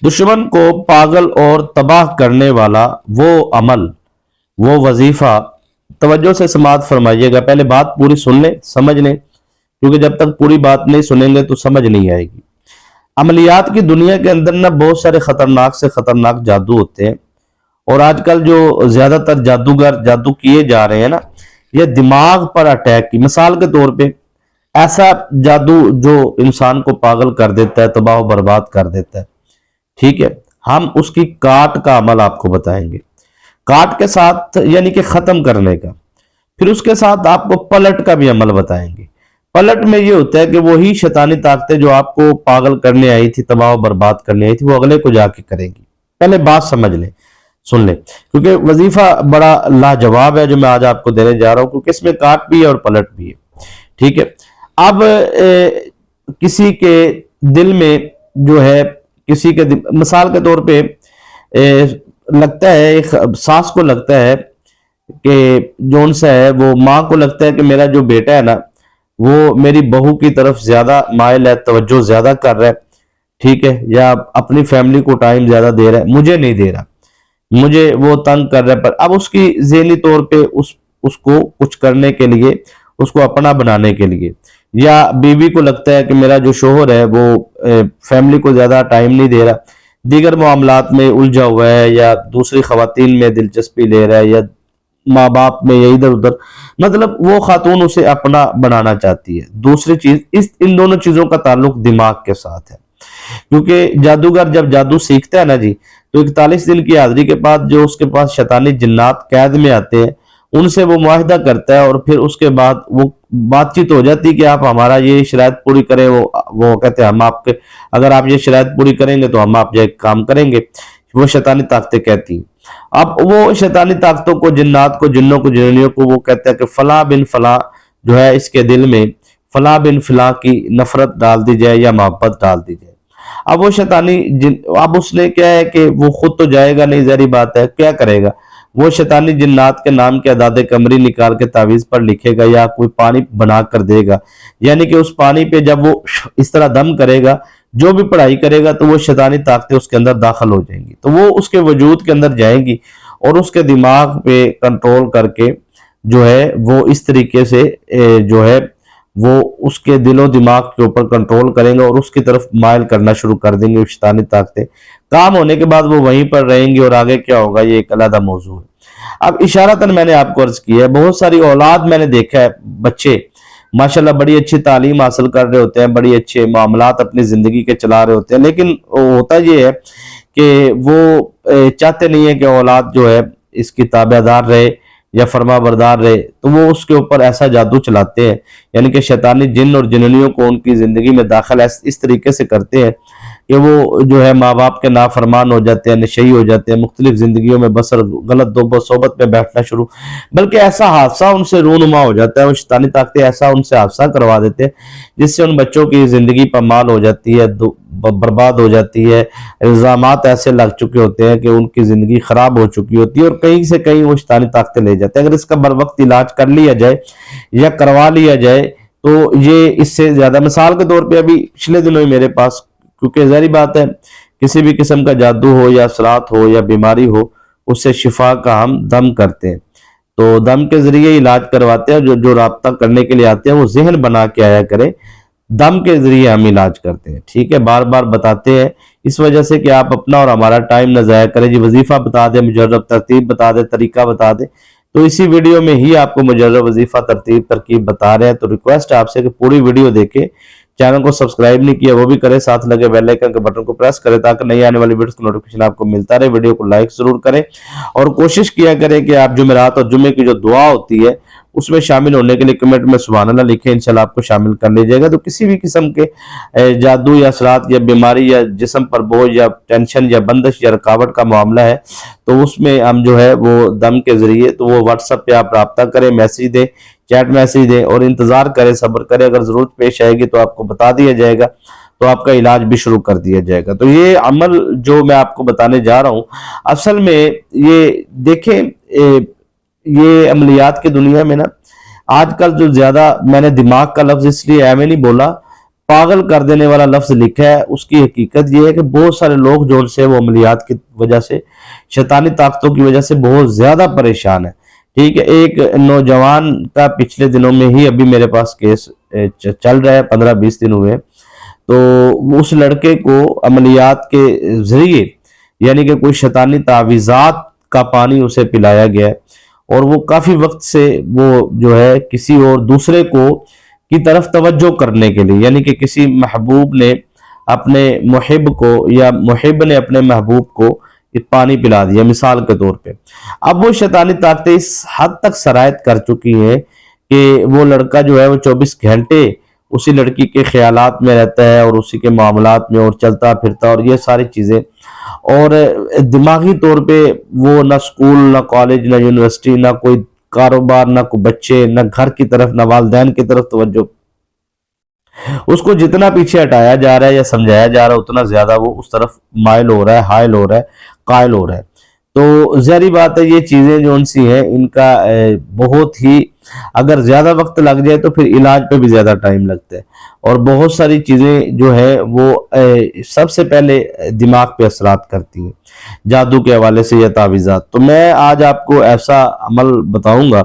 दुश्मन को पागल और तबाह करने वाला वो अमल, वो वजीफा। तवज्जो से समाअत फरमाइएगा, पहले बात पूरी सुन लें, समझ लें, क्योंकि जब तक पूरी बात नहीं सुनेंगे तो समझ नहीं आएगी। अमलियात की दुनिया के अंदर ना बहुत सारे खतरनाक से खतरनाक जादू होते हैं, और आजकल जो ज्यादातर जादूगर जादू किए जा रहे हैं ना, ये दिमाग पर अटैक की मिसाल के तौर पे ऐसा जादू जो इंसान को पागल कर देता है, तबाह और बर्बाद कर देता है। ठीक है, हम उसकी काट का अमल आपको बताएंगे, काट के साथ यानी कि खत्म करने का। फिर उसके साथ आपको पलट का भी अमल बताएंगे। पलट में ये होता है कि वही शैतानी ताकतें जो आपको पागल करने आई थी, तबाह और बर्बाद करने आई थी, वो अगले को जाके करेंगी। पहले बात समझ ले, सुन ले, क्योंकि वजीफा बड़ा लाजवाब है जो मैं आज आपको देने जा रहा हूं, क्योंकि इसमें काट भी है और पलट भी है। ठीक है, अब किसी के दिल में जो है, किसी के मिसाल के तौर पे लगता है, एक सास को लगता है कि जौन सा है, वो माँ को लगता है कि मेरा जो बेटा है ना, वो मेरी बहू की तरफ ज्यादा माइल है, तवज्जो ज्यादा कर रहा है, ठीक है, या अपनी फैमिली को टाइम ज्यादा दे रहा है, मुझे नहीं दे रहा, मुझे वो तंग कर रहा है। पर अब उसकी ज़हनी तौर पे उसको कुछ करने के लिए, उसको अपना बनाने के लिए, या बीवी को लगता है कि मेरा जो शोहर है वो फैमिली को ज्यादा टाइम नहीं दे रहा, दीगर मामलात में उलझा हुआ है, या दूसरी खवातीन में दिलचस्पी ले रहा है, या माँ बाप में, या इधर उधर, मतलब वो खातून उसे अपना बनाना चाहती है। दूसरी चीज, इन दोनों चीजों का ताल्लुक दिमाग के साथ है, क्योंकि जादूगर जब जादू सीखता है ना जी, तो 41 दिन की हाजिरी के बाद जो उसके पास शैतानी जिन्नात कैद में आते हैं, उनसे वो मुआहिदा करता है, और फिर उसके बाद वो बातचीत हो जाती है कि आप हमारा ये शराइत पूरी करें। वो कहते हैं हम आपके, अगर आप ये शराइत पूरी करेंगे तो हम आप ये काम करेंगे। वो शैतानी ताकतें कहती हैं। अब वो शैतानी ताकतों को, जिन्नात को, जिन्नों को, जिन्नियों को, वो कहता है कि फला बिन फला जो है, इसके दिल में फला बिन फला की नफरत डाल दी जाए या मोहब्बत डाल दी जाए। अब वो शैतानी जिन, अब उसने क्या है कि वो खुद तो जाएगा नहीं, जहरी बात है, क्या करेगा, वो शैतानी जिन्नात के नाम के अदादे कमरी निकाल के तावीज पर लिखेगा, या कोई पानी बना कर देगा, यानी कि उस पानी पे जब वो इस तरह दम करेगा, जो भी पढ़ाई करेगा, तो वो शैतानी ताकतें उसके अंदर दाखिल हो जाएंगी, तो वो उसके वजूद के अंदर जाएंगी, और उसके दिमाग पे कंट्रोल करके जो है वो इस तरीके से जो है वो उसके दिलो दिमाग के ऊपर कंट्रोल करेंगे, और उसकी तरफ माइल करना शुरू कर देंगे शैतानी ताकतें। काम होने के बाद वो वहीं पर रहेंगी, और आगे क्या होगा ये एक अलग मौजू है। अब इशारतन मैंने आपको अर्ज किया है, बहुत सारी औलाद मैंने देखा है, बच्चे माशाल्लाह बड़ी अच्छी तालीम हासिल कर रहे होते हैं, बड़ी अच्छे मामलात अपनी जिंदगी के चला रहे होते हैं, लेकिन होता ये है कि वो चाहते नहीं है कि औलाद जो है इसकी ताबेदार रहे या फर्मा बरदार रहे, तो वो उसके ऊपर ऐसा जादू चलाते हैं, यानी कि शैतानी जिन और जिन्नियों को उनकी जिंदगी में दाखिल इस तरीके से करते हैं कि वो जो है माँ बाप के नाफरमान हो जाते हैं, नशई हो जाते हैं, मुख्तलिफ जिंदगियों में बसर, गलत सोबत में बैठना शुरू, बल्कि ऐसा हादसा उनसे रूनुमा हो जाता है, वो शैतानी ताकतें ऐसा उनसे हादसा करवा देते हैं जिससे उन बच्चों की जिंदगी पमाल हो जाती है, बर्बाद हो जाती है। इल्जामात ऐसे लग चुके होते हैं कि उनकी जिंदगी खराब हो चुकी होती है, और कहीं से कहीं वो शैतानी ताकतें ले जाते हैं। अगर इसका बर वक्त इलाज कर लिया जाए या करवा लिया जाए तो ये इससे ज्यादा, मिसाल के तौर पे अभी पिछले दिनों ही मेरे पास, क्योंकि जारी बात है किसी भी किस्म का जादू हो या असरात हो या बीमारी हो, उससे शिफा का हम दम करते हैं, तो दम के जरिए इलाज करवाते हैं। जो जो राब्ता करने के लिए आते हैं वो जहन बना के आया करें, दम के जरिए हम इलाज करते हैं। ठीक है, बार बार बताते हैं इस वजह से कि आप अपना और हमारा टाइम न ज़ाया करें। जी वजीफा बता दे, मुजर्रब तरतीब बता दे, तरीका बता दे, तो इसी वीडियो में ही आपको मुजर्रब वजीफा तरतीब तरकीब बता रहे हैं। तो रिक्वेस्ट है आपसे कि पूरी वीडियो देखें, चैनल को सब्सक्राइब नहीं किया वो भी करें, साथ लगे बेल आइकन के बटन को प्रेस करें ताकि नई आने वाली वीडियोस का नोटिफिकेशन आपको मिलता रहे। वीडियो को लाइक जरूर करें, और कोशिश किया करें कि आप जुमेरात और जुमे की जो दुआ होती है उसमें शामिल होने के लिए कमेंट में सुभान अल्लाह लिखें, इंशाल्लाह आपको शामिल कर लीजिएगा। तो किसी भी किस्म के जादू या असरात या बीमारी या जिस्म पर बोझ या टेंशन या बंदिश या रुकावट का मामला है, तो उसमें हम जो है वो दम के जरिए, तो वो व्हाट्सएप पे आप रब्ता करें, मैसेज दें, चैट मैसेज दें, और इंतजार करें, सब्र करें। अगर जरूरत पेश आएगी तो आपको बता दिया जाएगा, तो आपका इलाज भी शुरू कर दिया जाएगा। तो ये अमल जो मैं आपको बताने जा रहा हूं, असल में ये देखें, ये अमलियात की दुनिया में ना आजकल जो ज्यादा, मैंने दिमाग का लफ्ज इसलिए एवं नहीं बोला پاگل کر دینے والا لفظ لکھا ہے، اس کی حقیقت یہ ہے کہ بہت سارے لوگ جو ان سے وہ عملیات کی وجہ سے، شیطانی طاقتوں کی وجہ سے بہت زیادہ پریشان ہیں. ٹھیک ہے. ایک نوجوان کا پچھلے دنوں میں ہی ابھی میرے پاس کیس چل رہا ہے، 15-20 دن ہوئے. تو اس لڑکے کو عملیات کے ذریعے یعنی کہ کوئی شیطانی تعویذات کا پانی اسے پلایا گیا ہے، اور وہ کافی وقت سے وہ جو ہے کسی اور دوسرے کو کی طرف توجہ کرنے کے لیے، یعنی کہ کسی محبوب نے اپنے محب کو یا محب نے اپنے محبوب کو پانی پلا دیا مثال کے طور پہ. اب وہ شیطانی طاقتیں اس حد تک سرایت کر چکی ہیں کہ وہ لڑکا جو ہے وہ 24 گھنٹے اسی لڑکی کے خیالات میں رہتا ہے اور اسی کے معاملات میں، اور چلتا پھرتا اور یہ ساری چیزیں، اور دماغی طور پہ وہ نہ سکول، نہ کالج، نہ یونیورسٹی، نہ کوئی کاروبار، نہ کوئی بچے، نہ گھر کی طرف، نہ والدین کی طرف توجہ. اس کو جتنا پیچھے ہٹایا جا رہا ہے یا سمجھایا جا رہا ہے اتنا زیادہ وہ اس طرف مائل ہو رہا ہے، حائل ہو رہا ہے، قائل ہو رہا ہے. تو ظاہری بات ہے یہ چیزیں جو ان سی ہیں ان کا بہت ہی اگر زیادہ وقت لگ جائے تو پھر علاج پہ بھی زیادہ ٹائم لگتا ہے، اور بہت ساری چیزیں جو ہے وہ سب سے پہلے دماغ پہ اثرات کرتی ہیں جادو کے حوالے سے یا تعویذات. تو میں آج آپ کو ایسا عمل بتاؤں گا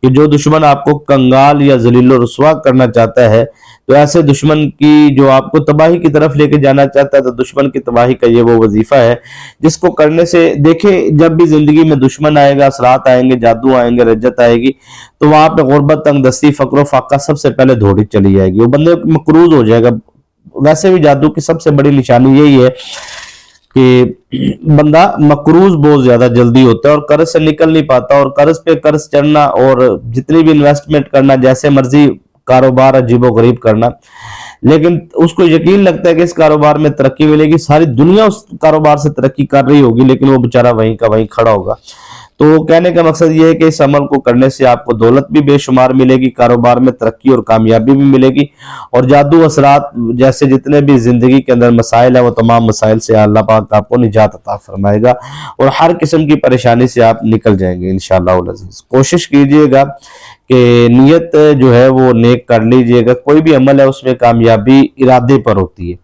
کہ جو دشمن آپ کو کنگال یا ذلیل و رسوا کرنا چاہتا ہے، تو ایسے دشمن کی جو آپ کو تباہی کی طرف لے کے جانا چاہتا ہے، تو دشمن کی تباہی کا یہ وہ وظیفہ ہے جس کو کرنے سے دیکھیں جب بھی زندگی میں دشمن آئے گا، اثرات آئیں گے، جادو آئیں گے، رجت آئے گی، تو وہاں پہ غربت، تنگ دستی، فقر و فاقہ سب سے پہلے دھوڑی چلی جائے گی، وہ بندے مقروض ہو جائے گا. ویسے بھی جادو کی سب سے بڑی نشانی یہی ہے کہ بندہ مقروض بہت زیادہ جلدی ہوتا ہے اور قرض سے نکل نہیں پاتا، اور قرض پہ قرض چڑھنا اور جتنی بھی انویسٹمنٹ کرنا، جیسے مرضی کاروبار عجیب و غریب کرنا، لیکن اس کو یقین لگتا ہے کہ اس کاروبار میں ترقی ملے گی، ساری دنیا اس کاروبار سے ترقی کر رہی ہوگی لیکن وہ بیچارہ وہیں کا وہیں کھڑا ہوگا. تو کہنے کا مقصد یہ ہے کہ اس عمل کو کرنے سے آپ کو دولت بھی بے شمار ملے گی، کاروبار میں ترقی اور کامیابی بھی ملے گی، اور جادو اثرات جیسے جتنے بھی زندگی کے اندر مسائل ہیں وہ تمام مسائل سے اللہ پاک آپ کو نجات عطا فرمائے گا، اور ہر قسم کی پریشانی سے آپ نکل جائیں گے انشاءاللہ العزیز. کوشش کیجئے گا کہ نیت جو ہے وہ نیک کر لیجئے گا. کوئی بھی عمل ہے اس میں کامیابی ارادے پر ہوتی ہے.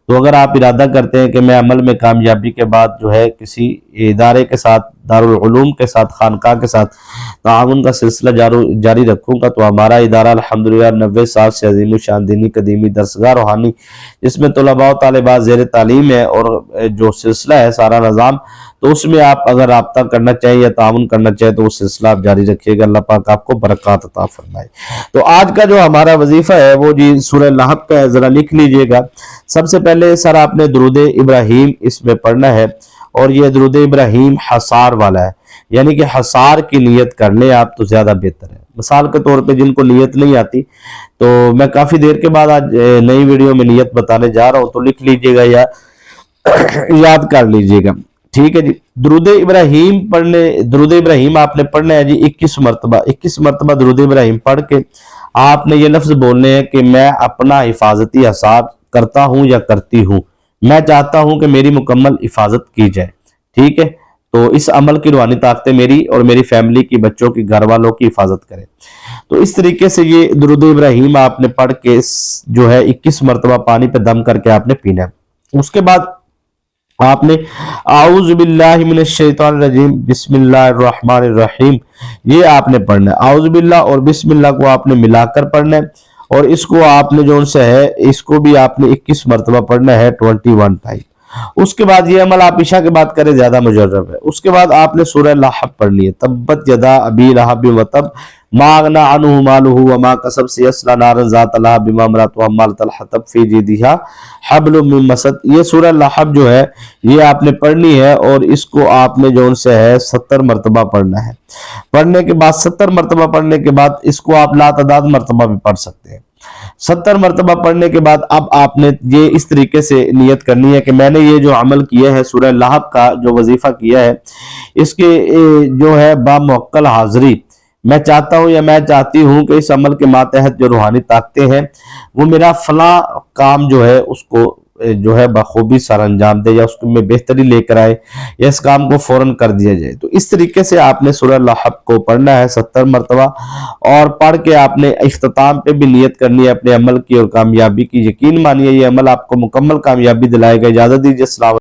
تو اگر آپ ارادہ کرتے ہیں کہ میں عمل میں کامیابی کے بعد جو ہے کسی ادارے کے ساتھ، دارالعلوم کے ساتھ، خانقاہ کے ساتھ تعاون کا سلسلہ جاری رکھوں گا، تو ہمارا ادارہ الحمدللہ 90 سال سے عظیم الشان دینی قدیمی درسگاہ روحانی، جس میں طلباء و طالبات زیر تعلیم ہے، اور جو سلسلہ ہے سارا نظام، تو اس میں آپ اگر رابطہ کرنا چاہیں یا تعاون کرنا چاہیں تو وہ سلسلہ آپ جاری رکھیے گا. اللہ پاک آپ کو برکات عطا فرمائے. تو آج کا جو ہمارا وظیفہ ہے وہ جی سورہ لہب کا ہے، ذرا لکھ لیجئے گا. سب سے پہلے سر آپ نے درود ابراہیم اس میں پڑھنا ہے، اور یہ درود ابراہیم حصار والا ہے، یعنی کہ حصار کی نیت کر لیں آپ تو زیادہ بہتر ہے. مثال کے طور پہ جن کو نیت نہیں آتی، تو میں کافی دیر کے بعد آج نئی ویڈیو میں نیت بتانے جا رہا ہوں، تو لکھ لیجئے گا یا یاد کر لیجئے گا. ٹھیک ہے جی. درود ابراہیم آپ نے پڑھنا ہے جی 21 مرتبہ درود ابراہیم پڑھ کے آپ نے یہ لفظ بولنے ہیں کہ میں اپنا حفاظتی حساب کرتا ہوں یا کرتی ہوں، میں چاہتا ہوں کہ میری مکمل حفاظت کی جائے. ٹھیک ہے. تو اس عمل کی روحانی طاقتیں میری اور میری فیملی کی، بچوں کی، گھر والوں کی حفاظت کریں. تو اس طریقے سے یہ درود ابراہیم آپ نے پڑھ کے جو ہے 21 مرتبہ پانی پہ دم کر کے آپ نے پینا ہے. اس کے بعد آپ نے اعوذ باللہ من الشیطان الرجیم بسم اللہ الرحمن الرحیم یہ آپ نے پڑھنا ہے. اعوذ باللہ اور بسم اللہ کو آپ نے ملا کر پڑھنا ہے، اور اس کو آپ نے جو ان سے ہے اس کو بھی آپ نے 21 مرتبہ پڑھنا ہے 21 ٹائم. اس کے بعد یہ عمل آپ عشاء کے بعد کریں، زیادہ مجرب ہے. اس کے بعد آپ نے سورہ لہب پڑھنی ہے. تبت یدا ابی لہب وتب ما اغنی عنہ مالہ وما کسب سیصلی نارا ذات لہب بما امرأته حمالۃ الحطب فی جیدها حبل من مسد. یہ سورہ لہب جو ہے یہ آپ نے پڑھنی ہے، اور اس کو آپ نے جو ان سے ہے 70 مرتبہ پڑھنا ہے. پڑھنے کے بعد 70 مرتبہ پڑھنے کے بعد اس کو آپ لا تعداد مرتبہ بھی پڑھ سکتے ہیں. 70 مرتبہ پڑھنے کے بعد اب آپ نے یہ اس طریقے سے نیت کرنی ہے کہ میں نے یہ جو عمل کیا ہے سورہ لہب کا جو وظیفہ کیا ہے، اس کے جو ہے باموکل حاضری میں چاہتا ہوں یا میں چاہتی ہوں کہ اس عمل کے ماتحت جو روحانی طاقتیں ہیں وہ میرا فلاں کام جو ہے اس کو جو ہے بخوبی سر انجام دے یا اس میں بہتری لے کر آئے یا اس کام کو فوراً کر دیا جائے۔ تو اس طریقے سے آپ نے سورہ لحب کو پڑھنا ہے 70 مرتبہ، اور پڑھ کے آپ نے اختتام پہ بھی نیت کرنی ہے اپنے عمل کی اور کامیابی کی۔ یقین مانیے یہ عمل آپ کو مکمل کامیابی دلائے گا۔ اجازت دیجیے، السلام علیکم۔